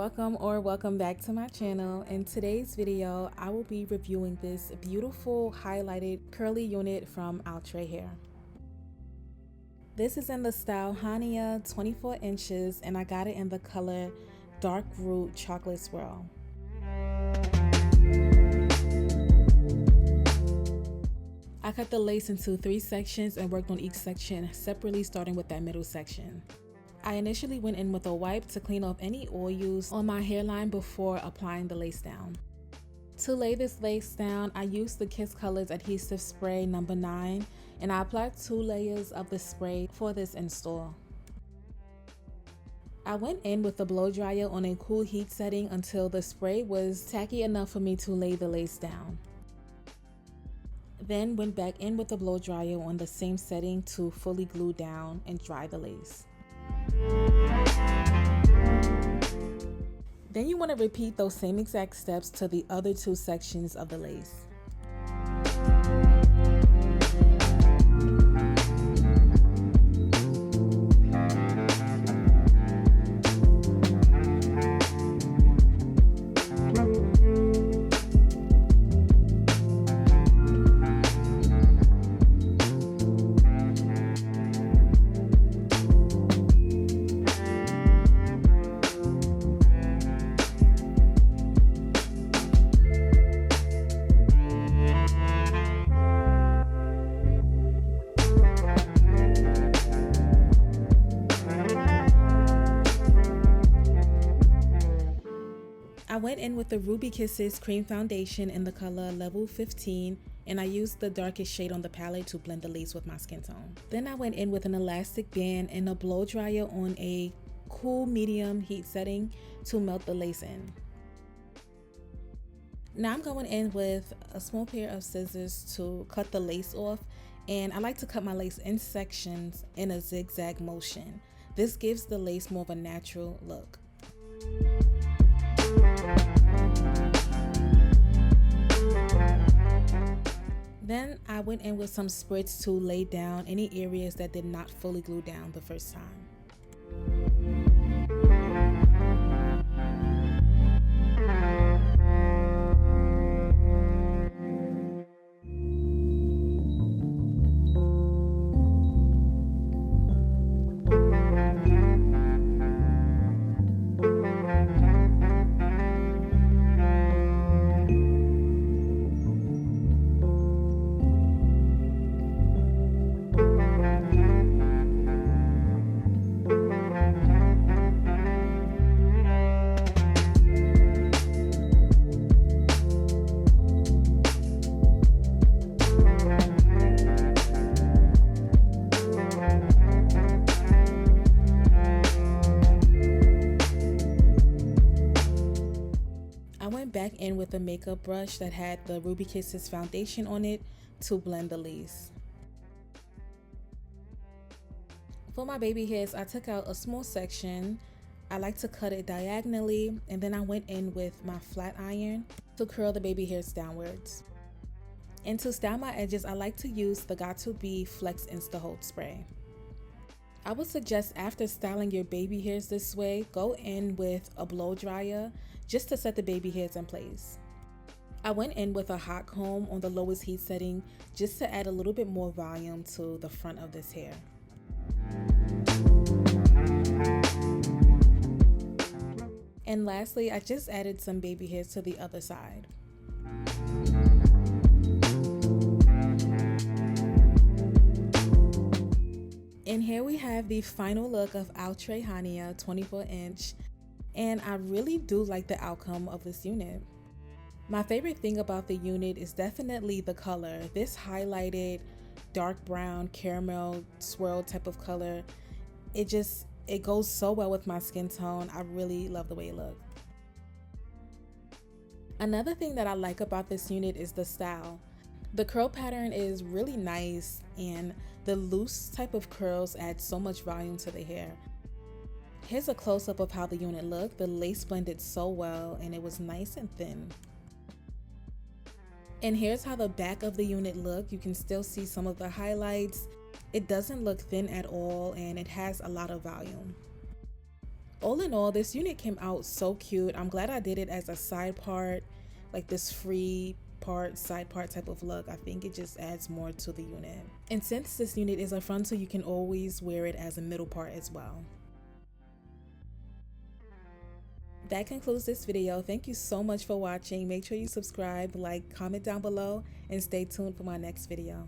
welcome back to my channel. In today's video, I will be reviewing this beautiful highlighted curly unit from Outre hair. This is in the style Hania 24 inches and I got it in the color Dark Root Chocolate Swirl. I cut the lace into 3 sections and worked on each section separately, starting with that middle section. I initially went in with a wipe to clean off any oils on my hairline before applying the lace down. To lay this lace down, I used the Kiss Colors Adhesive Spray number 9 and I applied 2 layers of the spray for this install. I went in with the blow dryer on a cool heat setting until the spray was tacky enough for me to lay the lace down. Then went back in with the blow dryer on the same setting to fully glue down and dry the lace. Then you want to repeat those same exact steps to the other 2 sections of the lace. I went in with the Ruby Kisses Cream Foundation in the color Level 15 and I used the darkest shade on the palette to blend the lace with my skin tone. Then I went in with an elastic band and a blow dryer on a cool medium heat setting to melt the lace in. Now I'm going in with a small pair of scissors to cut the lace off, and I like to cut my lace in sections in a zigzag motion. This gives the lace more of a natural look. Then I went in with some spritz to lay down any areas that did not fully glue down the first time. Back in with a makeup brush that had the Ruby Kisses foundation on it to blend the lace. For my baby hairs, I took out a small section. I like to cut it diagonally, and then I went in with my flat iron to curl the baby hairs downwards. And to style my edges, I like to use the Got2b Flex Insta Hold spray. I would suggest after styling your baby hairs this way, go in with a blow dryer just to set the baby hairs in place. I went in with a hot comb on the lowest heat setting just to add a little bit more volume to the front of this hair. And lastly, I just added some baby hairs to the other side. And here we have the final look of Outre Hania 24 inch, and I really do like the outcome of this unit. My favorite thing about the unit is definitely the color. This highlighted dark brown caramel swirl type of color, it goes so well with my skin tone. I really love the way it looks. Another thing that I like about this unit is the style. The curl pattern is really nice and the loose type of curls add so much volume to the hair. Here's a close-up of how the unit looked. The lace blended so well and it was nice and thin. And here's how the back of the unit looked. You can still see some of the highlights. It doesn't look thin at all and it has a lot of volume. All in all, this unit came out so cute. I'm glad I did it as a side part, like this free part, side part type of look. I think it just adds more to the unit. And since this unit is a frontal, you can always wear it as a middle part as well. That concludes this video. Thank you so much for watching. Make sure you subscribe, like, comment down below, and stay tuned for my next video.